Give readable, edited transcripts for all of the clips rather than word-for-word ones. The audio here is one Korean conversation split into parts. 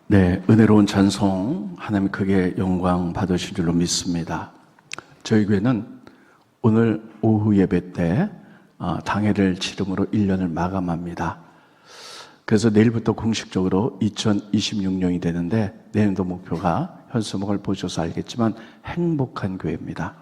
네, 은혜로운 찬송 하나님 크게 영광 받으실 줄로 믿습니다. 저희 교회는 오늘 오후 예배 때 당회를 치름으로 1년을 마감합니다. 그래서 내일부터 공식적으로 2026년이 되는데 내년도 목표가 현수목을 보셔서 알겠지만 행복한 교회입니다.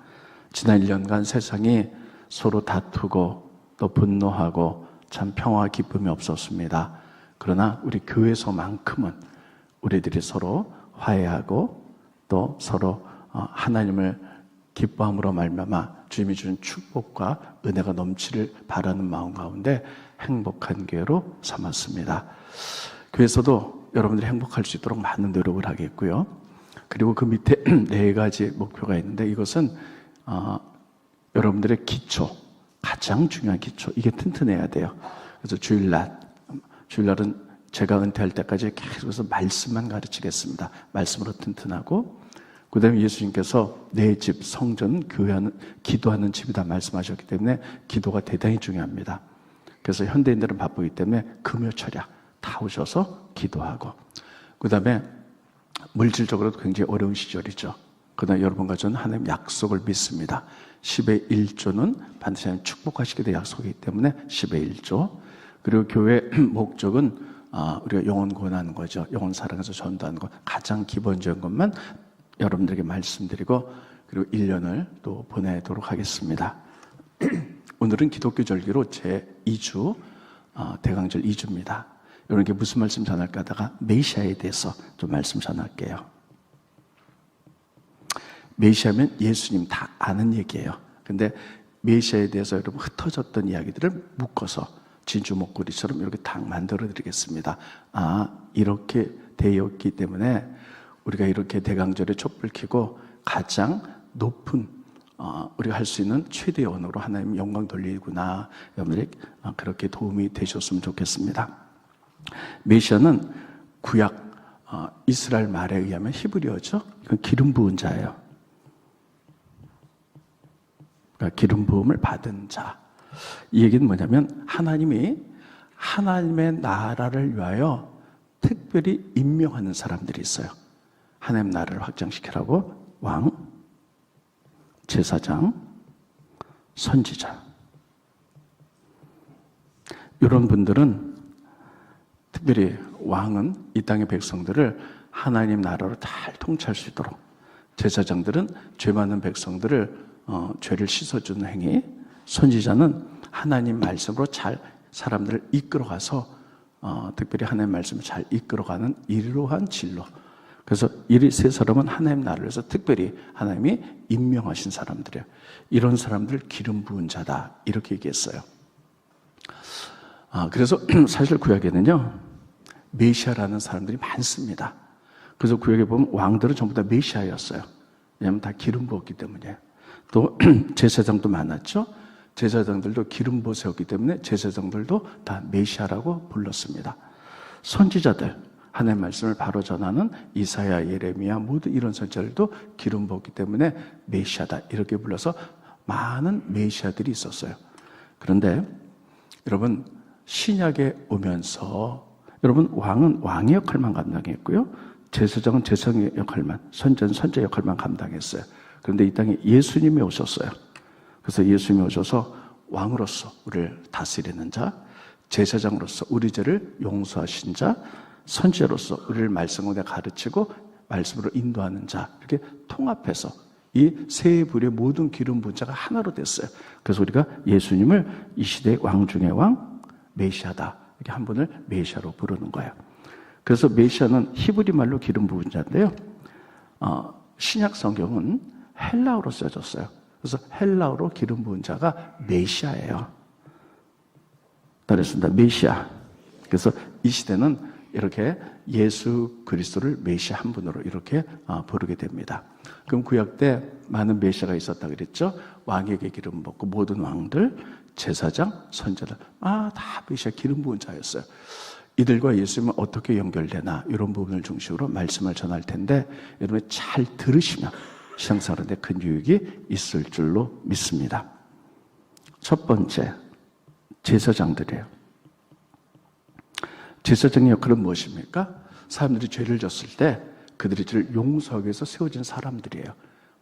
지난 1년간 세상이 서로 다투고 또 분노하고 참 평화와 기쁨이 없었습니다. 그러나 우리 교회에서만큼은 우리들이 서로 화해하고 또 서로 하나님을 기뻐함으로 말미암아 주님이 주는 축복과 은혜가 넘치를 바라는 마음 가운데 행복한 교회로 삼았습니다. 교회에서도 여러분들이 행복할 수 있도록 많은 노력을 하겠고요. 그리고 그 밑에 4가지 목표가 있는데 이것은 여러분들의 기초, 가장 중요한 기초, 이게 튼튼해야 돼요. 그래서 주일날은 제가 은퇴할 때까지 계속해서 말씀만 가르치겠습니다. 말씀으로 튼튼하고, 그 다음에 예수님께서 내 집, 성전, 교회하는, 기도하는 집이다 말씀하셨기 때문에 기도가 대단히 중요합니다. 그래서 현대인들은 바쁘기 때문에 금요철야 다 오셔서 기도하고, 그 다음에 물질적으로도 굉장히 어려운 시절이죠. 그러나 여러분과 저는 하나님 약속을 믿습니다. 10의 1조는 반드시 하나님 축복하시게 될 약속이기 때문에 10의 1조. 그리고 교회 목적은 우리가 영혼 구원하는 거죠. 영혼 사랑해서 전도하는 것. 가장 기본적인 것만 여러분들에게 말씀드리고, 그리고 1년을 또 보내도록 하겠습니다. 오늘은 기독교 절기로 제2주, 대강절 2주입니다. 여러분께 무슨 말씀 전할까 하다가 메시아에 대해서 좀 말씀 전할게요. 메시아면 예수님 다 아는 얘기예요. 근데 메시아에 대해서 여러분 흩어졌던 이야기들을 묶어서 진주 목걸이처럼 이렇게 딱 만들어 드리겠습니다. 이렇게 되었기 때문에 우리가 이렇게 대강절에 촛불 켜고 가장 높은 우리가 할 수 있는 최대의 언어로 하나님 영광 돌리구나. 여러분들이 그렇게 도움이 되셨으면 좋겠습니다. 메시아는 구약 이스라엘 말에 의하면 히브리어죠. 이건 기름 부은 자예요. 그러니까 기름 부음을 받은 자. 이 얘기는 뭐냐면 하나님이 하나님의 나라를 위하여 특별히 임명하는 사람들이 있어요. 하나님 나라를 확장시키라고 왕, 제사장, 선지자. 이런 분들은 특별히 왕은 이 땅의 백성들을 하나님 나라로 잘 통치할 수 있도록, 제사장들은 죄 많은 백성들을 죄를 씻어주는 행위, 선지자는 하나님 말씀으로 잘 사람들을 이끌어가서 특별히 하나님 말씀을 잘 이끌어가는 이러한 진로. 그래서 이 세 사람은 하나님 나라를 위해서 특별히 하나님이 임명하신 사람들이에요. 이런 사람들 기름 부은 자다 이렇게 얘기했어요. 그래서 사실 구약에는요 메시아라는 사람들이 많습니다. 그래서 구약에 보면 왕들은 전부 다 메시아였어요. 왜냐하면 다 기름 부었기 때문이에요. 또 제사장도 많았죠. 제사장들도 기름 부어 세웠기 때문에 제사장들도 다 메시아라고 불렀습니다. 선지자들, 하나님의 말씀을 바로 전하는 이사야, 예레미야 모두 이런 선지자들도 기름 부었기 때문에 메시아다 이렇게 불러서 많은 메시아들이 있었어요. 그런데 여러분 신약에 오면서 여러분 왕은 왕의 역할만 감당했고요. 제사장은 제사장의 역할만, 선지자는 선지자 역할만 감당했어요. 그런데 이 땅에 예수님이 오셨어요. 그래서 예수님이 오셔서 왕으로서 우리를 다스리는 자, 제사장으로서 우리 죄를 용서하신 자, 선지자로서 우리를 말씀으로 가르치고 말씀으로 인도하는 자, 이렇게 통합해서 이 세 부류의 모든 기름 부은 자가 하나로 됐어요. 그래서 우리가 예수님을 이 시대의 왕 중의 왕, 메시아다 이렇게 한 분을 메시아로 부르는 거예요. 그래서 메시아는 히브리 말로 기름 부은 자인데요. 신약 성경은 헬라어로 써졌어요. 그래서 헬라어로 기름 부은 자가 메시아예요. 따르겠습니다. 메시아. 그래서 이 시대는 이렇게 예수 그리스도를 메시아 한 분으로 이렇게 부르게 됩니다. 그럼 구약 때 많은 메시아가 있었다 그랬죠. 왕에게 기름 붓고 모든 왕들, 제사장, 선지자들 다 메시아 기름 부은 자였어요. 이들과 예수님은 어떻게 연결되나 이런 부분을 중심으로 말씀을 전할 텐데 여러분이 잘 들으시면 신앙생활에 큰 유익이 있을 줄로 믿습니다. 첫 번째, 제사장들이에요. 제사장의 역할은 무엇입니까? 사람들이 죄를 졌을 때 그들이 죄를 용서하기 위해서 세워진 사람들이에요.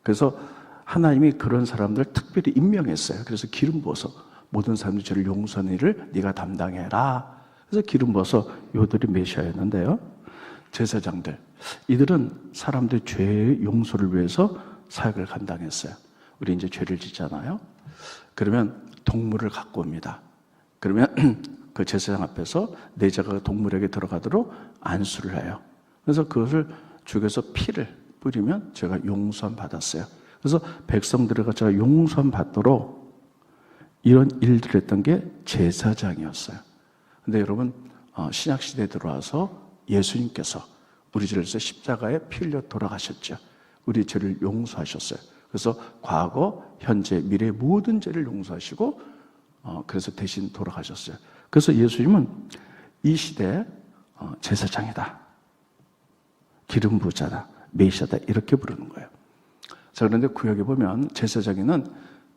그래서 하나님이 그런 사람들을 특별히 임명했어요. 그래서 기름 부어서 모든 사람들이 죄를 용서하는 일을 네가 담당해라. 그래서 기름 부어서 요들이 메시아였는데요. 제사장들, 이들은 사람들의 죄의 용서를 위해서 사역을 감당했어요. 우리 이제 죄를 짓잖아요. 그러면 동물을 갖고 옵니다. 그러면 그 제사장 앞에서 내 자가 동물에게 들어가도록 안수를 해요. 그래서 그것을 죽여서 피를 뿌리면 제가 용서함 받았어요. 그래서 백성들에게 제가 용서함 받도록 이런 일들을 했던 게 제사장이었어요. 근데 여러분, 신약시대에 들어와서 예수님께서 우리 죄를 위해서 십자가에 피 흘려 돌아가셨죠. 우리 죄를 용서하셨어요. 그래서 과거, 현재, 미래의 모든 죄를 용서하시고 그래서 대신 돌아가셨어요. 그래서 예수님은 이 시대의 제사장이다, 기름 부자다, 메시아다, 이렇게 부르는 거예요. 자, 그런데 구약에 보면 제사장에는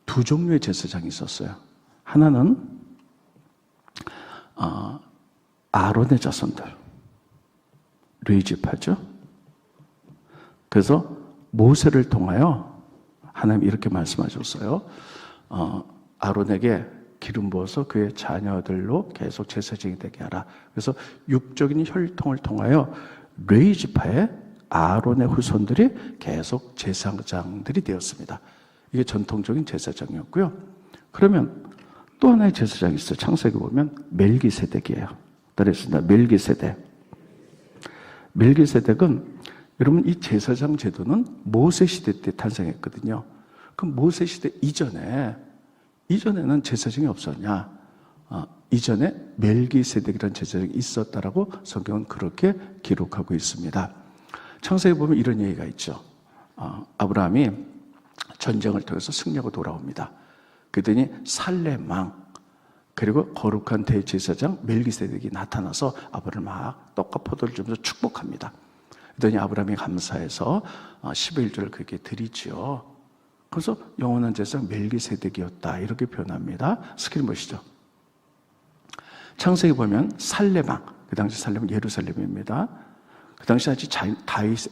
두 종류의 제사장이 있었어요. 하나는 아론의 자손들, 레위지파죠. 그래서 모세를 통하여 하나님 이렇게 말씀하셨어요. 아론에게 기름 부어서 그의 자녀들로 계속 제사장이 되게 하라. 그래서 육적인 혈통을 통하여 레위지파의 아론의 후손들이 계속 제사장들이 되었습니다. 이게 전통적인 제사장이었고요. 그러면 또 하나의 제사장이 있어요. 창세기 보면 멜기세덱이에요. 따라했습니다. 멜기세덱. 멜기세덱은 여러분, 이 제사장 제도는 모세 시대 때 탄생했거든요. 그럼 모세 시대 이전에는 제사장이 없었냐? 이전에 멜기세덱이라는 제사장이 있었다라고 성경은 그렇게 기록하고 있습니다. 창세기 보면 이런 얘기가 있죠. 아브라함이 전쟁을 통해서 승리하고 돌아옵니다. 그랬더니 살렘 왕, 그리고 거룩한 대제사장 멜기세덱이 나타나서 아브라함을 막 떡과 포도를 주면서 축복합니다. 그랬더니 아브라함이 감사해서 10의 1조를 그렇게 드리지요. 그래서 영원한 제사장 멜기세덱이었다, 이렇게 표현합니다. 스크린 보시죠. 창세기 보면 살레방, 그 당시 살렘은 예루살렘입니다. 그 당시 아직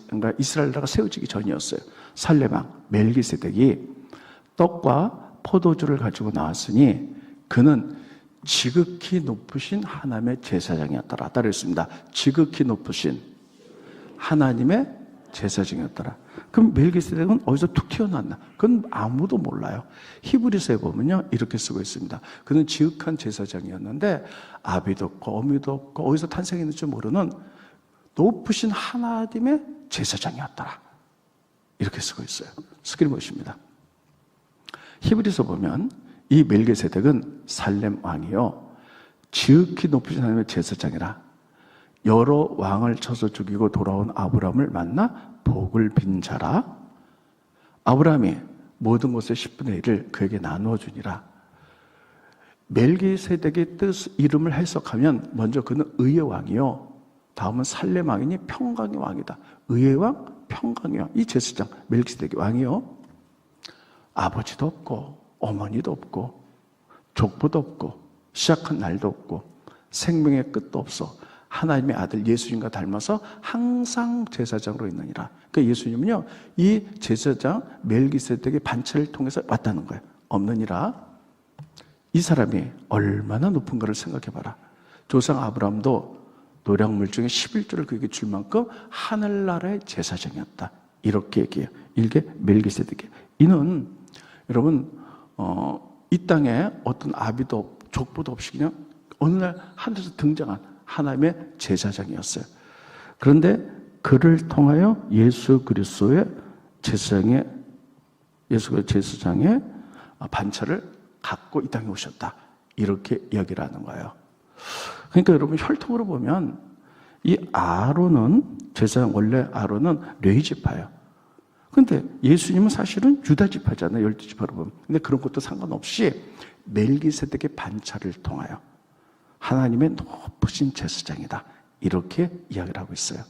그러니까 이스라엘 나라가 세워지기 전이었어요. 살레방 멜기세덱이 떡과 포도주를 가지고 나왔으니 그는 지극히 높으신 하나님의 제사장이었더라. 따르겠습니다. 지극히 높으신 하나님의 제사장이었더라. 그럼 멜기세덱은 어디서 툭 튀어나왔나? 그건 아무도 몰라요. 히브리서에 보면요, 이렇게 쓰고 있습니다. 그는 지극한 제사장이었는데 아비도 없고 어미도 없고 어디서 탄생했는지 모르는 높으신 하나님의 제사장이었더라, 이렇게 쓰고 있어요. 스크린 보십니다. 히브리서 보면 이 멜기세덱은 살렘 왕이요, 지극히 높으신 하나님의 제사장이라. 여러 왕을 쳐서 죽이고 돌아온 아브라함을 만나 복을 빈 자라. 아브라함이 모든 것의 10분의 1을 그에게 나누어 주니라. 멜기세덱의 뜻, 이름을 해석하면 먼저 그는 의의 왕이요, 다음은 살렘 왕이니 평강의 왕이다. 의의 왕, 평강의 왕. 이 제사장 멜기세덱이 왕이요, 아버지도 없고 어머니도 없고 족보도 없고 시작한 날도 없고 생명의 끝도 없어 하나님의 아들 예수님과 닮아서 항상 제사장으로 있느니라. 그러니까 예수님은요, 이 제사장 멜기세덱의 반차를 통해서 왔다는 거예요. 없느니라. 이 사람이 얼마나 높은가를 생각해봐라. 조상 아브라함도 노량물 중에 11조를 그에게 줄 만큼 하늘나라의 제사장이었다, 이렇게 얘기해요. 이게 멜기세덱이에요. 이는 여러분, 이 땅에 어떤 아비도 족보도 없이 그냥 어느 날 하늘에서 등장한 하나님의 제사장이었어요. 그런데 그를 통하여 예수 그리스도의 제사장의 반차를 갖고 이 땅에 오셨다, 이렇게 이야기를 하는 거예요. 그러니까 여러분, 혈통으로 보면 이 아론은 제사장, 원래 아론은 레위지파예요. 그런데 예수님은 사실은 유다지파잖아요. 12지파로 보면. 근데 그런 것도 상관없이 멜기세덱의 반차를 통하여 하나님의 높으신 제사장이다, 이렇게 이야기를 하고 있어요.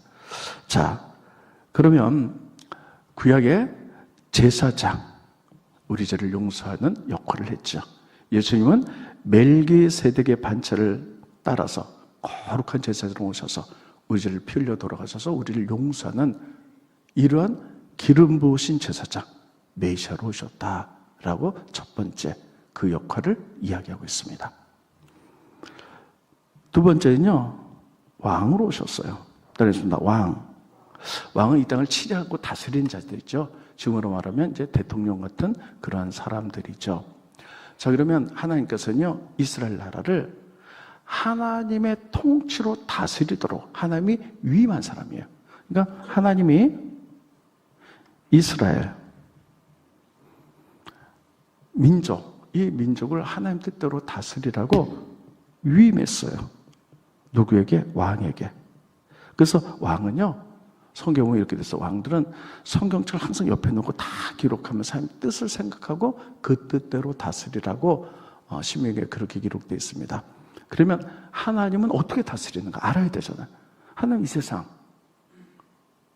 자, 그러면 구약의 제사장, 우리 죄를 용서하는 역할을 했죠. 예수님은 멜기세덱의 반차를 따라서 거룩한 제사장으로 오셔서 우리 죄를 피 흘려 돌아가셔서 우리를 용서하는 이러한 기름 부으신 제사장 메시아로 오셨다라고 첫 번째 그 역할을 이야기하고 있습니다. 두 번째는요, 왕으로 오셨어요. 따르겠습니다. 왕은 이 땅을 치리하고 다스리는 자들이죠. 지금으로 말하면 이제 대통령 같은 그러한 사람들이죠. 자, 그러면 하나님께서는요, 이스라엘 나라를 하나님의 통치로 다스리도록 하나님이 위임한 사람이에요. 그러니까 하나님이 이스라엘 민족, 이 민족을 하나님 뜻대로 다스리라고 위임했어요. 누구에게? 왕에게. 그래서 왕은요, 성경에 이렇게 돼서 왕들은 성경책을 항상 옆에 놓고 다 기록하면서 하나님 뜻을 생각하고 그 뜻대로 다스리라고 신명기에 그렇게 기록되어 있습니다. 그러면 하나님은 어떻게 다스리는가 알아야 되잖아요. 하나님 이 세상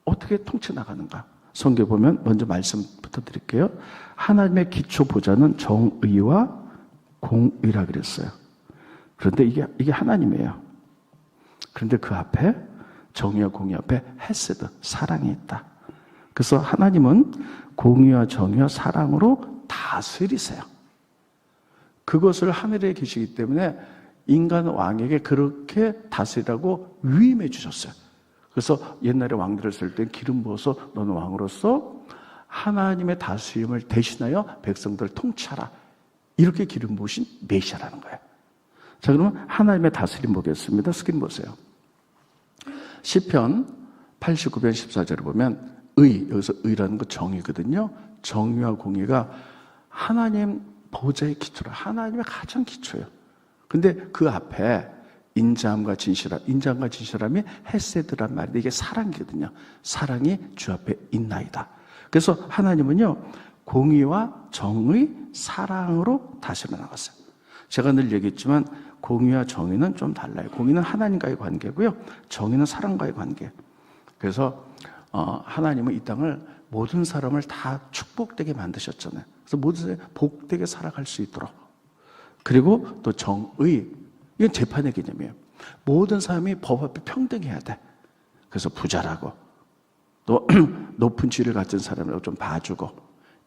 어떻게 통치 나가는가? 성경에 보면 먼저 말씀부터 드릴게요. 하나님의 기초 보좌는 정의와 공의라 그랬어요. 그런데 이게 하나님이에요. 그런데 그 앞에 정의와 공의 앞에 헤세드, 사랑이 있다. 그래서 하나님은 공의와 정의와 사랑으로 다스리세요. 그것을 하늘에 계시기 때문에 인간 왕에게 그렇게 다스리라고 위임해 주셨어요. 그래서 옛날에 왕들을 쓸 때 기름 부어서 너는 왕으로서 하나님의 다스림을 대신하여 백성들을 통치하라. 이렇게 기름 부으신 메시아라는 거예요. 자, 그러면 하나님의 다스림 보겠습니다. 스크린 보세요. 시편 89편 14절을 보면 여기서 의라는 거 정의거든요. 정의와 공의가 하나님 보좌의 기초라. 하나님의 가장 기초예요. 근데 그 앞에 인자함과 진실함이 헤세드란 말인데 이게 사랑이거든요. 사랑이 주 앞에 있나이다. 그래서 하나님은요, 공의와 정의, 사랑으로 다스려 나갔어요. 제가 늘 얘기했지만 공의와 정의는 좀 달라요. 공의는 하나님과의 관계고요, 정의는 사람과의 관계. 그래서 하나님은 이 땅을 모든 사람을 다 축복되게 만드셨잖아요. 그래서 모든 사람이 복되게 살아갈 수 있도록. 그리고 또 정의, 이건 재판의 개념이에요. 모든 사람이 법 앞에 평등해야 돼. 그래서 부자라고 또 높은 지위를 가진 사람을 좀 봐주고,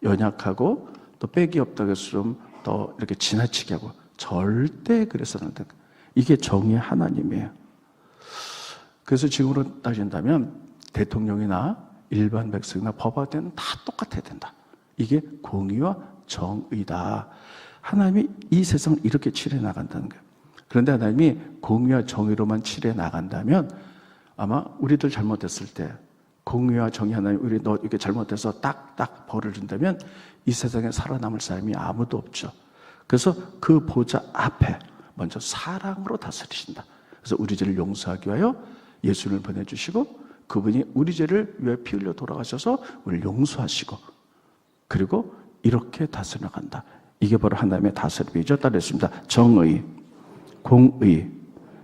연약하고 또 빽이 없다고 해서 좀 더 이렇게 지나치게 하고, 절대 그래서는 안 돼. 이게 정의의 하나님이에요. 그래서 지금으로 따진다면 대통령이나 일반 백성이나 법학대는 다 똑같아야 된다. 이게 공의와 정의다. 하나님이 이 세상을 이렇게 칠해 나간다는 거예요. 그런데 하나님이 공의와 정의로만 칠해 나간다면 아마 우리들 잘못했을 때 공의와 정의 하나님, 우리 너 이렇게 잘못해서 딱딱 벌을 준다면 이 세상에 살아남을 사람이 아무도 없죠. 그래서 그 보좌 앞에 먼저 사랑으로 다스리신다. 그래서 우리 죄를 용서하기 위하여 예수를 보내주시고, 그분이 우리 죄를 위해 피 흘려 돌아가셔서 우리를 용서하시고, 그리고 이렇게 다스려 나간다. 이게 바로 하나님의 다스림이죠. 따르겠습니다. 정의, 공의,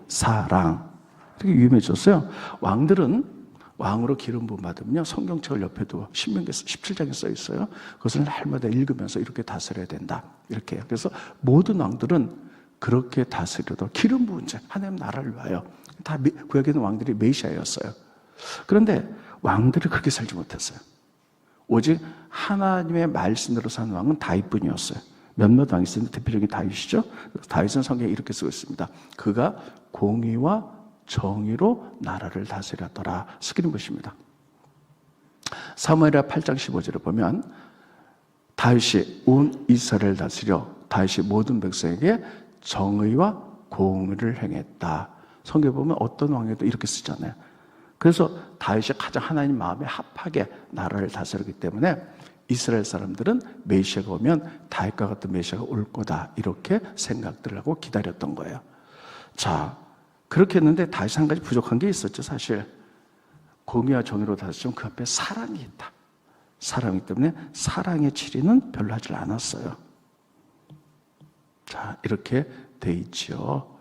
사랑. 이렇게 유명해졌어요. 왕들은 왕으로 기름 부음 받으면요, 성경책을 옆에 두고 신명기 17장에 써 있어요. 그것을 날마다 읽으면서 이렇게 다스려야 된다. 이렇게 해요. 그래서 모든 왕들은 그렇게 다스려도 기름 부은 자, 하나님 나라를 위하여. 다 구약에 있는 왕들이 메시아였어요. 그런데 왕들이 그렇게 살지 못했어요. 오직 하나님의 말씀대로 사는 왕은 다윗뿐이었어요. 몇몇 왕이 있었는데 대표적인 다윗이죠. 다윗은 성경에 이렇게 쓰고 있습니다. 그가 공의와 정의로 나라를 다스렸더라. 스크린 보십니다. 사무엘하 8장 15절을 보면 다윗이 온 이스라엘을 다스려 다윗이 모든 백성에게 정의와 공의를 행했다. 성경에 보면 어떤 왕에도 이렇게 쓰잖아요. 그래서 다윗이 가장 하나님 마음에 합하게 나라를 다스렸기 때문에 이스라엘 사람들은 메시아가 오면 다윗과 같은 메시아가 올 거다, 이렇게 생각들을 하고 기다렸던 거예요. 자, 그렇게 했는데 다윗이 한 가지 부족한 게 있었죠. 사실 공의와 정의로 다스리면 그 앞에 사랑이 있다. 사랑이기 때문에 사랑의 치리는 별로 하질 않았어요. 자, 이렇게 돼 있죠.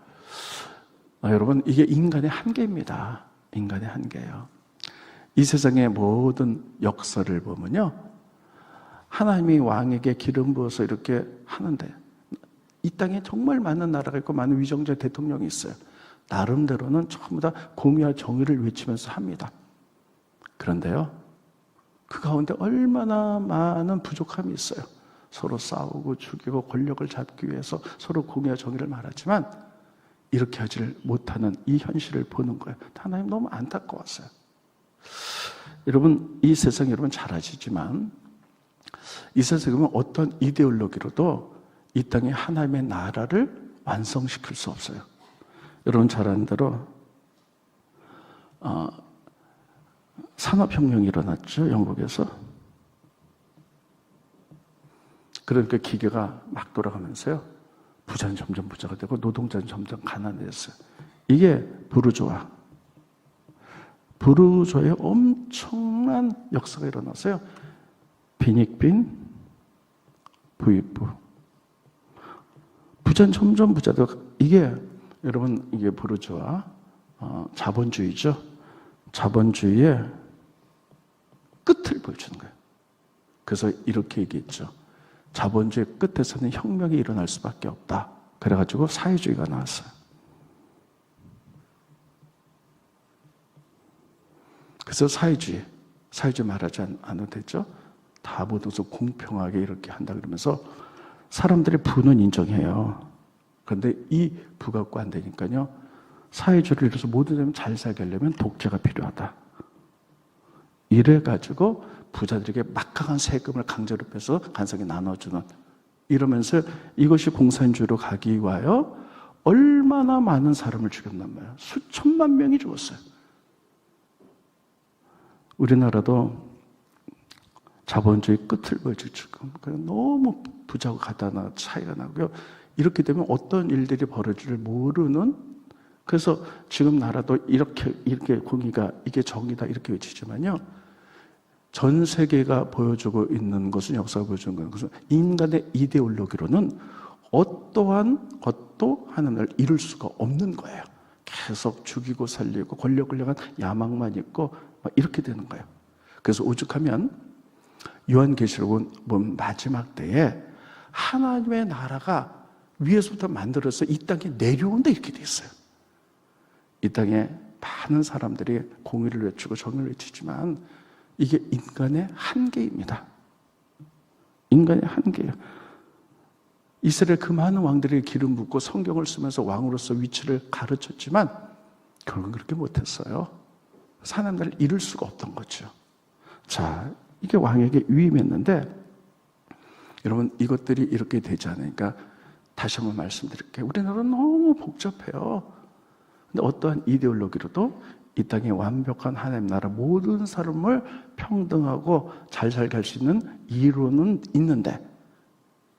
여러분, 이게 인간의 한계입니다. 인간의 한계예요. 이 세상의 모든 역사를 보면요, 하나님이 왕에게 기름 부어서 이렇게 하는데, 이 땅에 정말 많은 나라가 있고 많은 위정자 대통령이 있어요. 나름대로는 전부 다 공의와 정의를 외치면서 합니다. 그런데요, 그 가운데 얼마나 많은 부족함이 있어요. 서로 싸우고 죽이고 권력을 잡기 위해서 서로 공의와 정의를 말하지만 이렇게 하지를 못하는 이 현실을 보는 거예요. 하나님 너무 안타까웠어요. 여러분, 이 세상 여러분 잘 아시지만 이 세상에 보면 어떤 이데올로기로도 이 땅에 하나님의 나라를 완성시킬 수 없어요. 여러분 잘 아는 대로 산업혁명이 일어났죠, 영국에서. 그러니까 기계가 막 돌아가면서요, 부자는 점점 부자가 되고 노동자는 점점 가난해졌어요. 이게 부르주아의 엄청난 역사가 일어났어요. 빈익빈, 부익부. 부자는 점점 부자되고, 이게 여러분, 이게 부르주아 자본주의죠. 자본주의의 끝을 보여주는 거예요. 그래서 이렇게 얘기했죠. 자본주의 끝에서는 혁명이 일어날 수밖에 없다. 그래가지고 사회주의가 나왔어요. 그래서 사회주의 말하지 않아도 되죠. 다 모두 공평하게 이렇게 한다 그러면서 사람들의 부는 인정해요. 그런데 이 부 갖고 안 되니까요, 사회주의를 이뤄서 모든 사람이 잘 살게 하려면 독재가 필요하다. 이래가지고 부자들에게 막강한 세금을 강제로 빼서 간섭하게 나눠주는, 이러면서 이것이 공산주의로 가기 위하여 얼마나 많은 사람을 죽였단 말이에요. 수천만 명이 죽었어요. 우리나라도 자본주의 끝을 보여주고 지금 너무 부자고 가다나 차이가 나고요. 이렇게 되면 어떤 일들이 벌어질지 모르는, 그래서 지금 나라도 이렇게 공의가 이게 정의다 이렇게 외치지만요, 전 세계가 보여주고 있는 것은, 역사가 보여주는 거는, 그래서 인간의 이데올로기로는 어떠한 것도 하나님을 이룰 수가 없는 거예요. 계속 죽이고 살리고 권력을 향한 야망만 있고 막 이렇게 되는 거예요. 그래서 오죽하면 요한계시록은 보면 마지막 때에 하나님의 나라가 위에서부터 만들어서 이 땅에 내려온다 이렇게 돼 있어요. 이 땅에 많은 사람들이 공의를 외치고 정의를 외치지만 이게 인간의 한계입니다. 인간의 한계예요. 이스라엘 그 많은 왕들이 기름 붓고 성경을 쓰면서 왕으로서 위치를 가르쳤지만 결국은 그렇게 못했어요. 하나님을 이룰 수가 없던 거죠. 자, 이게 왕에게 위임했는데, 여러분 이것들이 이렇게 되지 않으니까 다시 한번 말씀드릴게요. 우리나라는 너무 복잡해요. 근데 어떠한 이데올로기로도 이 땅에 완벽한 하나님 나라, 모든 사람을 평등하고 잘 살게 할 수 있는 이론은 있는데,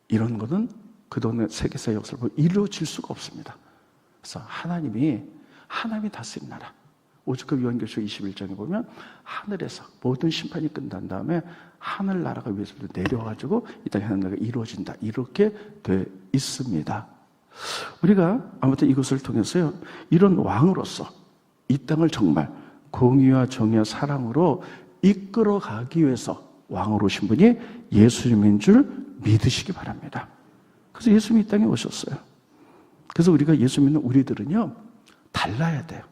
이런 것은 그동안의 세계사의 역사를 보면 이루어질 수가 없습니다. 그래서 하나님이 다스린 나라, 오직 그 요한계시록 21장에 보면 하늘에서 모든 심판이 끝난 다음에 하늘나라가 위에서부터 내려와가지고 이 땅에 하나님 나라가 이루어진다, 이렇게 돼 있습니다. 우리가 아무튼 이것을 통해서요, 이런 왕으로서 이 땅을 정말 공의와 정의와 사랑으로 이끌어가기 위해서 왕으로 오신 분이 예수님인 줄 믿으시기 바랍니다. 그래서 예수님이 이 땅에 오셨어요. 그래서 우리가 예수 믿는 우리들은요, 달라야 돼요.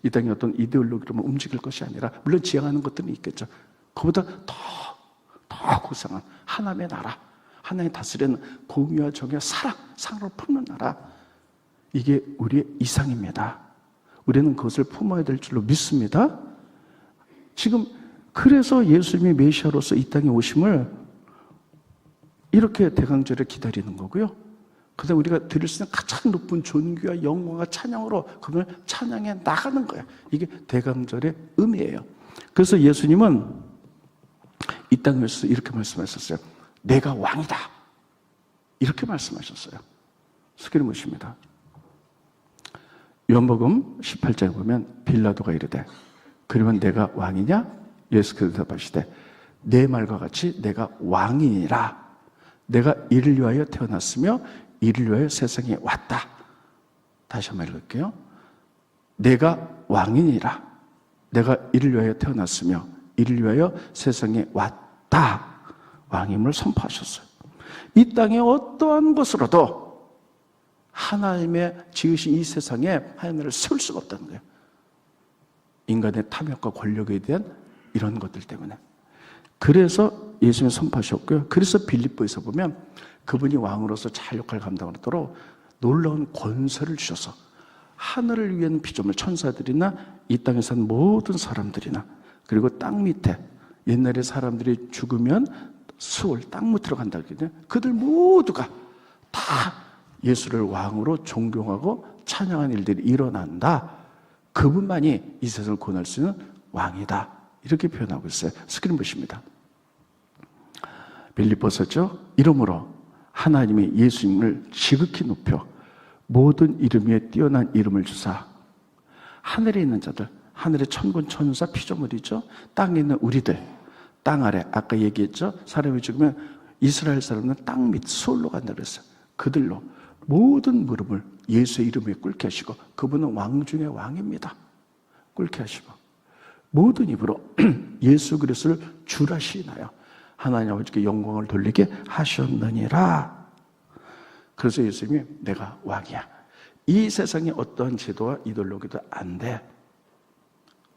이 땅에 어떤 이데올로기로만 움직일 것이 아니라, 물론 지향하는 것들은 있겠죠. 그보다 더 고상한 하나님의 나라, 하나님 다스리는 공의와 정의와 사랑으로 품는 나라, 이게 우리의 이상입니다. 우리는 그것을 품어야 될 줄로 믿습니다. 지금 그래서 예수님이 메시아로서 이 땅에 오심을 이렇게 대강절에 기다리는 거고요. 그다음에 우리가 드릴 수 있는 가장 높은 존귀와 영광과 찬양으로 그걸 찬양해 나가는 거예요. 이게 대강절의 의미예요. 그래서 예수님은 이 땅에서 이렇게 말씀하셨어요. 내가 왕이다, 이렇게 말씀하셨어요. 스크린 보십니다. 요한복음 18장에 보면 빌라도가 이르되 그러면 내가 왕이냐? 예수께서 대답하시되 내 말과 같이 내가 왕이니라. 내가 이를 위하여 태어났으며 이를 위하여 세상에 왔다. 다시 한번 읽을게요. 내가 왕이니라. 내가 이를 위하여 태어났으며 이를 위하여 세상에 왔다. 왕임을 선포하셨어요. 이 땅에 어떠한 것으로도 하나님의 지으신 이 세상에 하나님을 세울 수가 없다는 거예요. 인간의 탐욕과 권력에 대한 이런 것들 때문에. 그래서 예수님이 선포하셨고요. 그래서 빌립보에서 보면 그분이 왕으로서 잘 역할을 감당하도록 놀라운 권세를 주셔서 하늘을 위한 피조물 천사들이나 이 땅에 사는 모든 사람들이나 그리고 땅 밑에 옛날에 사람들이 죽으면 수월 땅 밑으로 간다 그랬거든요. 그들 모두가 다 예수를 왕으로 존경하고 찬양하는 일들이 일어난다. 그분만이 이 세상을 구원할 수 있는 왕이다. 이렇게 표현하고 있어요. 스크린 보십니다. 빌립보서죠. 이러므로 하나님이 예수님을 지극히 높여 모든 이름 위에 뛰어난 이름을 주사 하늘에 있는 자들, 하늘의 천군 천사 피조물이죠. 땅에 있는 우리들, 땅 아래 아까 얘기했죠. 사람이 죽으면 이스라엘 사람은 땅 밑 수월로 간다고 그랬어요. 그들로 모든 무릎을 예수의 이름에 꿇게 하시고 그분은 왕 중의 왕입니다. 꿇게 하시고 모든 입으로 예수 그리스도를 주라 시인하여 하나님 아버지께 영광을 돌리게 하셨느니라. 그래서 예수님이 내가 왕이야. 이 세상에 어떠한 제도와 이데올로기도 안 돼.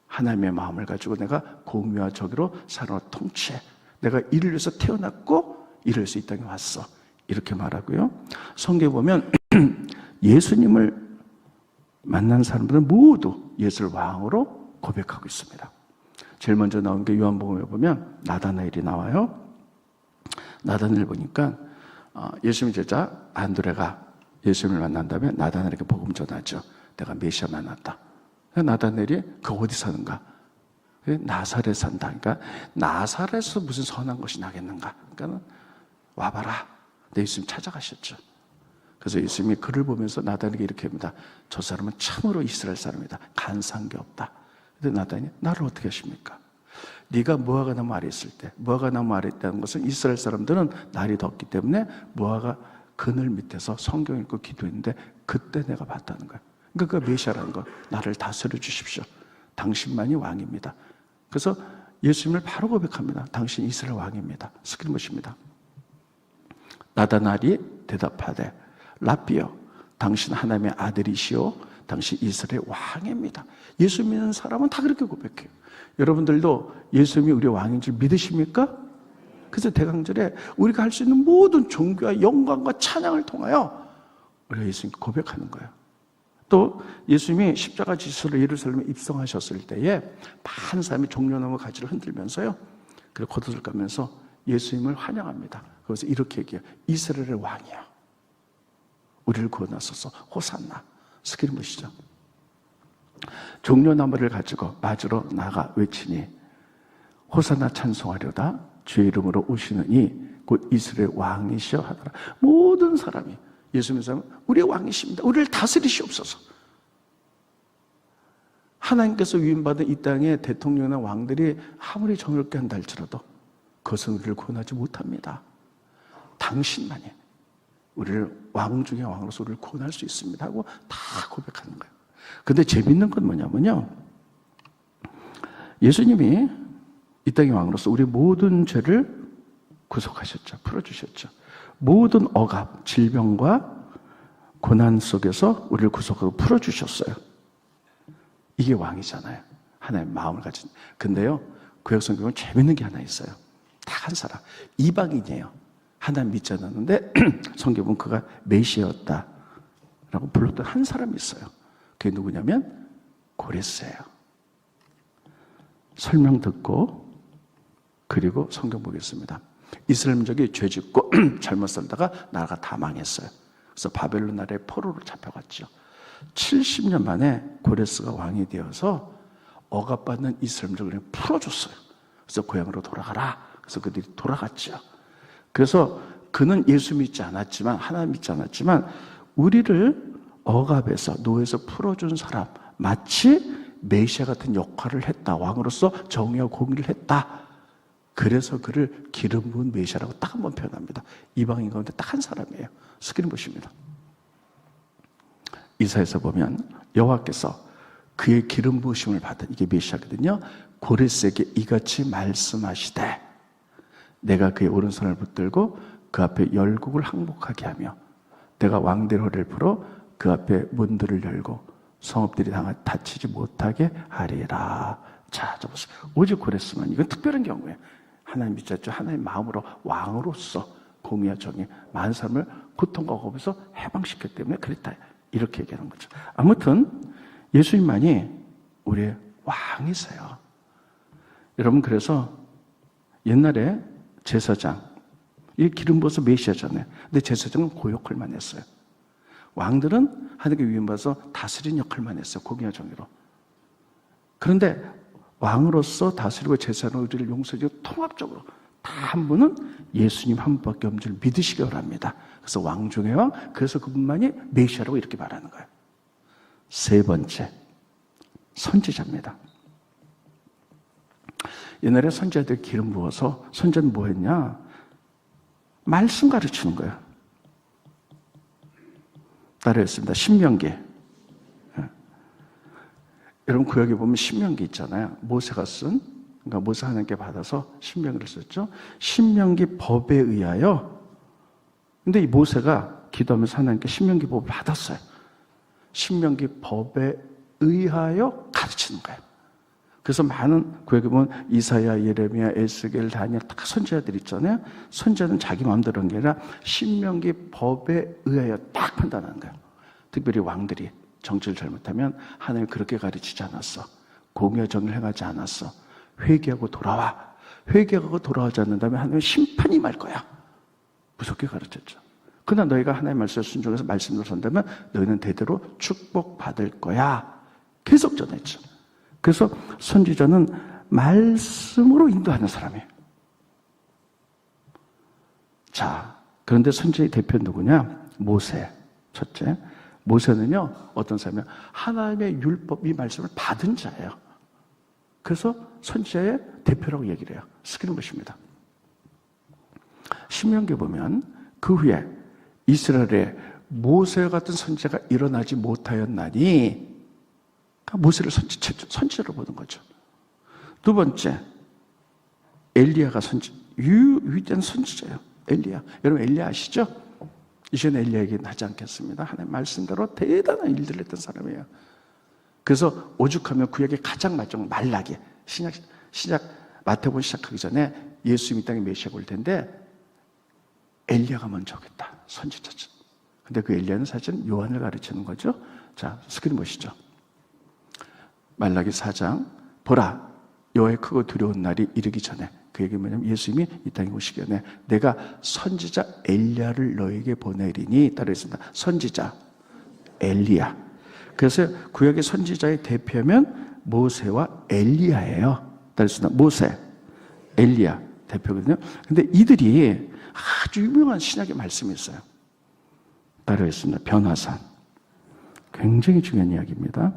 하나님의 마음을 가지고 내가 공의와 정의로 사람을 통치해. 내가 이를 위해서 태어났고 이를 위해서 이 땅에 왔어. 이렇게 말하고요. 성경에 보면 예수님을 만난 사람들은 모두 예수를 왕으로 고백하고 있습니다. 제일 먼저 나온 게 요한복음에 보면 나다나엘이 나와요. 나다나엘 보니까 예수님 제자 안드레가 예수님을 만난 다음에 나다나엘에게 복음 전하죠. 내가 메시아 만났다. 나다나엘이 그 어디 사는가? 나사렛 산다. 그러니까 나사렛에서 무슨 선한 것이 나겠는가? 그러니까 와봐라. 근데 예수님 찾아가셨죠. 그래서 예수님이 그를 보면서 나다나엘에게 이렇게 합니다. 저 사람은 참으로 이스라엘 사람이다. 간사한 게 없다. 근데 나다나엘이 나를 어떻게 하십니까? 네가 무화과 나무 아래 있을 때, 무화과 나무 아래 있다는 것은 이스라엘 사람들은 날이 덥기 때문에 무화과 그늘 밑에서 성경 읽고 기도했는데 그때 내가 봤다는 거예요. 그러니까 그 메시아라는 거, 나를 다스려 주십시오. 당신만이 왕입니다. 그래서 예수님을 바로 고백합니다. 당신 이스라엘 왕입니다. 스크린 보십니다. 나다나엘이 대답하되 라삐여, 당신 하나님의 아들이시오. 당신 이스라엘 왕입니다. 예수 믿는 사람은 다 그렇게 고백해요. 여러분들도 예수님이 우리 왕인 줄 믿으십니까? 그래서 대강절에 우리가 할 수 있는 모든 종교와 영광과 찬양을 통하여 우리가 예수님께 고백하는 거예요. 또 예수님이 십자가 지수로 예루살렘에 입성하셨을 때에 많은 사람이 종려나무 가지를 흔들면서요. 그리고 겉옷을 까면서 예수님을 환영합니다. 그래서 이렇게 얘기해요. 이스라엘의 왕이야. 우리를 구원하소서. 호산나. 스크린 보시죠. 종려나무를 가지고 맞으러 나가 외치니 호산나 찬송하려다 주의 이름으로 오시느니 곧 이스라엘 왕이시여 하더라. 모든 사람이 예수 믿는 사람은 우리의 왕이십니다. 우리를 다스리시옵소서. 하나님께서 위임받은 이 땅의 대통령이나 왕들이 아무리 정의롭게 한다 할지라도 그것은 우리를 구원하지 못합니다. 당신만이 우리를 왕 중에 왕으로서 우리를 구원할 수 있습니다 하고 다 고백하는 거예요. 근데 재밌는 건 뭐냐면요, 예수님이 이 땅의 왕으로서 우리 모든 죄를 구속하셨죠. 풀어주셨죠. 모든 억압, 질병과 고난 속에서 우리를 구속하고 풀어주셨어요. 이게 왕이잖아요. 하나님의 마음을 가진. 근데요, 구약 성경은 재밌는 게 하나 있어요. 딱 한 사람, 이방인이에요. 하나님 믿지 않았는데 성경은 그가 메시아였다 라고 불렀던 한 사람이 있어요. 그게 누구냐면 고레스예요. 설명 듣고 그리고 성경 보겠습니다. 이스라엘 민족이 죄 짓고 잘못 살다가 나라가 다 망했어요. 그래서 바벨론 나라의 포로로 잡혀갔죠. 70년 만에 고레스가 왕이 되어서 억압받는 이스라엘 민족을 풀어줬어요. 그래서 고향으로 돌아가라. 그래서 그들이 돌아갔죠. 그래서 그는 예수 믿지 않았지만, 하나님 믿지 않았지만 우리를 억압에서 노예에서 풀어준 사람, 마치 메시아 같은 역할을 했다. 왕으로서 정의와 공의를 했다. 그래서 그를 기름 부은 메시아라고 딱 한 번 표현합니다. 이방인 가운데 딱 한 사람이에요. 스크린 보십니다. 이사야서 보면 여호와께서 그의 기름 부으심을 받은, 이게 메시아거든요. 고레스에게 이같이 말씀하시되 내가 그의 오른손을 붙들고 그 앞에 열국을 항복하게 하며 내가 왕들의 허리를 풀어 그 앞에 문들을 열고 성읍들이 닫히지 못하게 하리라. 자, 저 보세요. 오직 그랬으면, 이건 특별한 경우예요. 하나님 믿었죠. 하나님 마음으로 왕으로서 공의와 정의 많은 사람을 고통과 겁에서 해방시켰기 때문에 그랬다. 이렇게 얘기하는 거죠. 아무튼 예수님만이 우리의 왕이세요. 여러분, 그래서 옛날에 제사장, 이 기름 부어서 메시아잖아요. 근데 제사장은 그 역할만 했어요. 왕들은 하나님께 위임받아서 다스리는 역할만 했어요. 공의와 정의로. 그런데 왕으로서 다스리고 제사장으로 우리를 용서해주고 통합적으로 다 한 분은 예수님 한 분밖에 없는 줄 믿으시기 바랍니다. 그래서 왕 중의 왕, 그래서 그분만이 메시아라고 이렇게 말하는 거예요. 세 번째, 선지자입니다. 옛날에 선지자들 기름 부어서 선지자는 뭐 했냐? 말씀 가르치는 거예요. 따라했습니다. 신명기. 여러분, 구약에 보면 신명기 있잖아요. 모세가 쓴, 그러니까 모세 하나님께 받아서 신명기를 썼죠. 신명기 법에 의하여. 근데 이 모세가 기도하면서 하나님께 신명기 법을 받았어요. 신명기 법에 의하여 가르치는 거예요. 그래서 많은 구약에 보면 이사야, 예레미야, 에스겔, 다니엘 다 선지자들 있잖아요. 선지자는 자기 마음대로 한 게 아니라 신명기 법에 의하여 딱 판단하는 거예요. 특별히 왕들이 정치를 잘못하면 하나님이 그렇게 가르치지 않았어. 공의와 정의를 행하지 않았어. 회개하고 돌아와. 회개하고 돌아오지 않는다면 하나님은 심판이 말 거야. 무섭게 가르쳤죠. 그러나 너희가 하나님의 말씀에 순종해서 말씀으로 선다면 너희는 대대로 축복받을 거야. 계속 전했죠. 그래서 선지자는 말씀으로 인도하는 사람이에요. 자, 그런데 선지자의 대표 누구냐? 모세. 첫째, 모세는요, 어떤 사람이냐? 하나님의 율법, 이 말씀을 받은 자예요. 그래서 선지자의 대표라고 얘기를 해요. 스크린 보십니다. 신명기 보면 그 후에 이스라엘에 모세 같은 선지자가 일어나지 못하였나니, 모세를 선지자로 보는 거죠. 두 번째, 엘리야가 위대한 선지자예요. 엘리야. 여러분, 엘리야 아시죠? 이제는 엘리야 얘기는 하지 않겠습니다. 하나님 말씀대로 대단한 일들을 했던 사람이에요. 그래서 오죽하면 구약의 가장 마지막 말라기, 신약 마태복음 시작하기 전에 예수님이 이 땅에 메시아가 올 텐데 엘리야가 먼저 오겠다. 선지자죠. 근데 그 엘리야는 사실은 요한을 가르치는 거죠. 자, 스크린 보시죠. 말라기 4장, 보라, 여호와의 크고 두려운 날이 이르기 전에, 그 얘기 뭐냐면 예수님이 이 땅에 오시기 전에 내가 선지자 엘리야를 너에게 보내리니, 따로 있습니다. 선지자 엘리야. 그래서 구약의 선지자의 대표면 모세와 엘리야예요. 따로 있습니다. 모세, 엘리야 대표거든요. 근데 이들이 아주 유명한 신약의 말씀이 있어요. 따로 있습니다. 변화산. 굉장히 중요한 이야기입니다.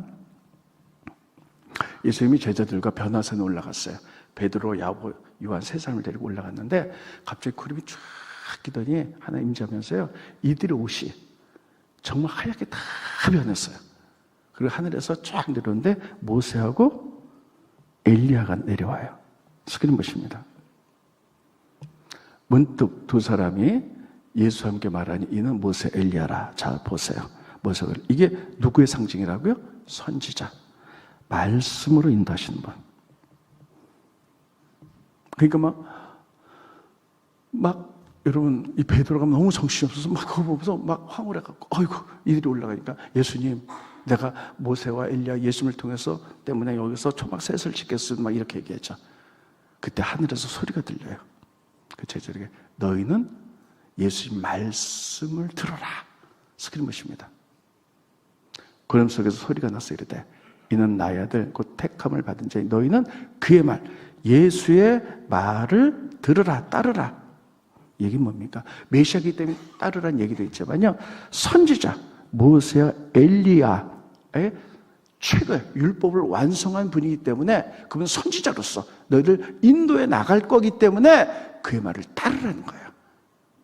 예수님이 제자들과 변화산에 올라갔어요. 베드로, 야고, 요한 세 사람을 데리고 올라갔는데 갑자기 구름이 쫙 끼더니 하나 임재하면서요, 이들의 옷이 정말 하얗게 다 변했어요. 그리고 하늘에서 쫙 내려오는데 모세하고 엘리야가 내려와요. 스크린 보십니다. 문득 두 사람이 예수와 함께 말하니 이는 모세, 엘리야라. 자, 보세요. 모세가 이게 누구의 상징이라고요? 선지자. 말씀으로 인도하시는 분. 그러니까 막 여러분, 이 베드로가 너무 정신이 없어서 막 그거 보면서 막 황홀해갖고, 어이구, 이들이 올라가니까 예수님, 내가 모세와 엘리야 예수님을 통해서 때문에 여기서 초막 셋을 짓겠어. 막 이렇게 얘기했죠. 그때 하늘에서 소리가 들려요. 그 제자에게 너희는 예수님 말씀을 들어라. 스크린 보십니다. 구름 속에서 소리가 났어 이르되 이는 나의 아들 곧 택함을 받은 자니 너희는 그의 말 예수의 말을 들으라 따르라. 얘기는 뭡니까? 메시아이기 때문에 따르라는 얘기도 있지만요, 선지자 모세와 엘리야의 최고의 율법을 완성한 분이기 때문에 그분은 선지자로서 너희를 인도해 나갈 거기 때문에 그의 말을 따르라는 거예요.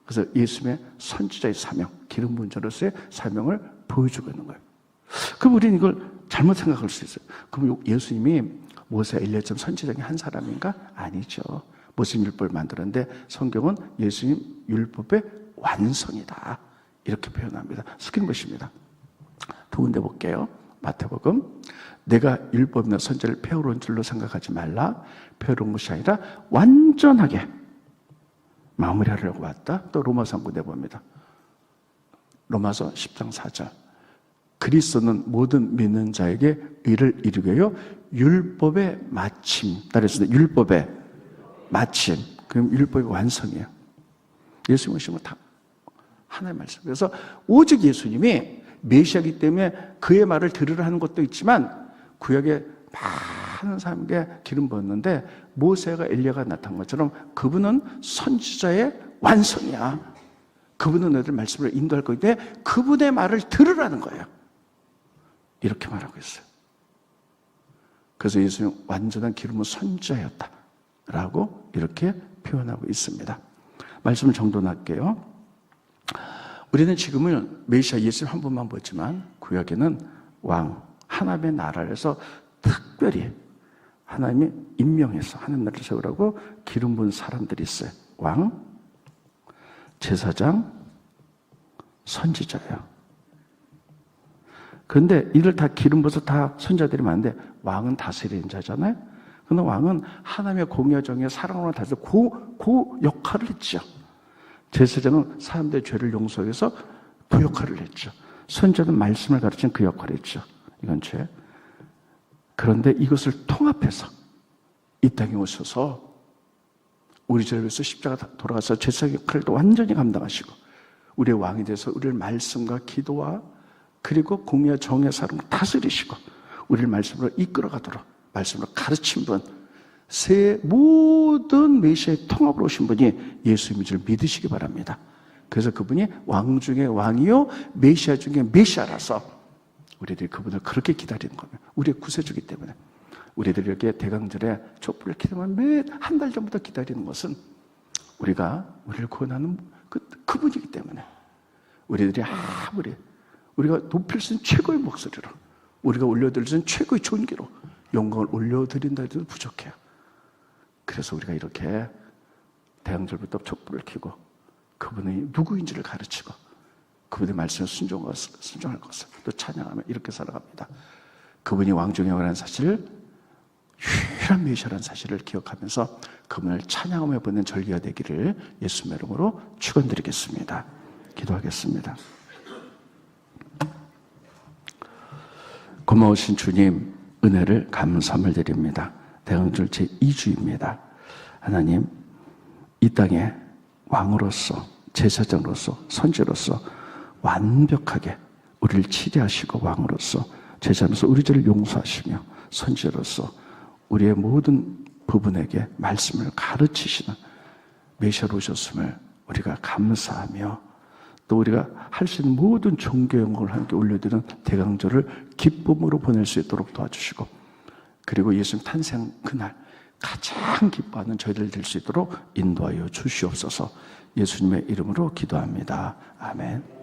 그래서 예수님의 선지자의 사명, 기름 부은 자로서의 사명을 보여주고 있는 거예요. 그럼 우리는 이걸 잘못 생각할 수 있어요. 그럼 예수님이 모세, 엘리야처럼 선지자 중에 한 사람인가? 아니죠. 모세 율법을 만들었는데 성경은 예수님 율법의 완성이다 이렇게 표현합니다. 스크린 보십니다. 두 군데 볼게요. 마태복음. 내가 율법이나 선지자를 배우러 온 줄로 생각하지 말라. 배우러 온 것이 아니라 완전하게 마무리하려고 왔다. 또 로마서 한 군데 봅니다. 로마서 10장 4절. 그리스도는 모든 믿는 자에게 의를 이루게요 율법의 마침. 따라서 율법의 마침. 그럼 율법의 완성이에요. 예수님 오시면 다 하나의 말씀. 그래서 오직 예수님이 메시아이기 때문에 그의 말을 들으라 하는 것도 있지만 구약에 많은 사람에게 기름 부었는데 모세가 엘리야가 나타난 것처럼 그분은 선지자의 완성이야. 그분은 너희들 말씀을 인도할 거기 때문에 그분의 말을 들으라는 거예요. 이렇게 말하고 있어요. 그래서 예수님은 완전한 기름은 선지자였다 라고 이렇게 표현하고 있습니다. 말씀을 정돈할게요. 우리는 지금은 메시아 예수님 한 분만 보지만 구약에는 왕, 하나님의 나라에서 특별히 하나님이 임명해서 하나님 나라를 세우라고 기름 부은 사람들이 있어요. 왕, 제사장, 선지자예요. 그런데 이를 다 기름 부어서 다 선지자들이 많은데 왕은 다스리는 자잖아요. 그런데 왕은 하나님의 공의와 정의와 사랑으로 다스려 그 역할을 했죠. 제사장은 사람들의 죄를 용서하기 위해서 그 역할을 했죠. 선지자는 말씀을 가르치는 그 역할을 했죠. 이건 죄. 그런데 이것을 통합해서 이 땅에 오셔서 우리 죄를 위해서 십자가 돌아가서 제사장 역할을 완전히 감당하시고 우리의 왕이 돼서 우리를 말씀과 기도와 그리고 공의와 정의와 사랑으로 다스리시고 우리를 말씀으로 이끌어가도록 말씀으로 가르친 분, 새 모든 메시아의 통합으로 오신 분이 예수님인 줄 믿으시기 바랍니다. 그래서 그분이 왕 중에 왕이요 메시아 중에 메시아라서 우리들이 그분을 그렇게 기다리는 겁니다. 우리의 구세주기 때문에. 우리들이 이렇게 대강절에 촛불을 켜면 매 한 달 전부터 기다리는 것은 우리가 우리를 구원하는 그분이기 때문에 우리들이 아무리 우리가 높일 수 있는 최고의 목소리로 우리가 올려드릴 수 있는 최고의 존귀로 영광을 올려드린다 해도 부족해요. 그래서 우리가 이렇게 대강절부터 촛불을 켜고 그분이 누구인지를 가르치고 그분의 말씀에 순종할 것을 또 찬양하며 이렇게 살아갑니다. 그분이 왕 중에 왕이라는 사실을 유일한 메시아라는 사실을 기억하면서 그분을 찬양하며 보는 절기가 되기를 예수님의 이름으로 축원드리겠습니다. 기도하겠습니다. 고마우신 주님 은혜를 감사함을 드립니다. 대강절 제2주입니다. 하나님 이 땅에 왕으로서 제사장으로서 선지로서 완벽하게 우리를 치료하시고 왕으로서 제사장으로서 우리 죄를 용서하시며 선지로서 우리의 모든 부분에게 말씀을 가르치시는 메시아로 오셨음을 우리가 감사하며 또 우리가 할 수 있는 모든 종교 영광을 함께 올려드리는 대강절을 기쁨으로 보낼 수 있도록 도와주시고 그리고 예수님 탄생 그날 가장 기뻐하는 저희들 될 수 있도록 인도하여 주시옵소서. 예수님의 이름으로 기도합니다. 아멘.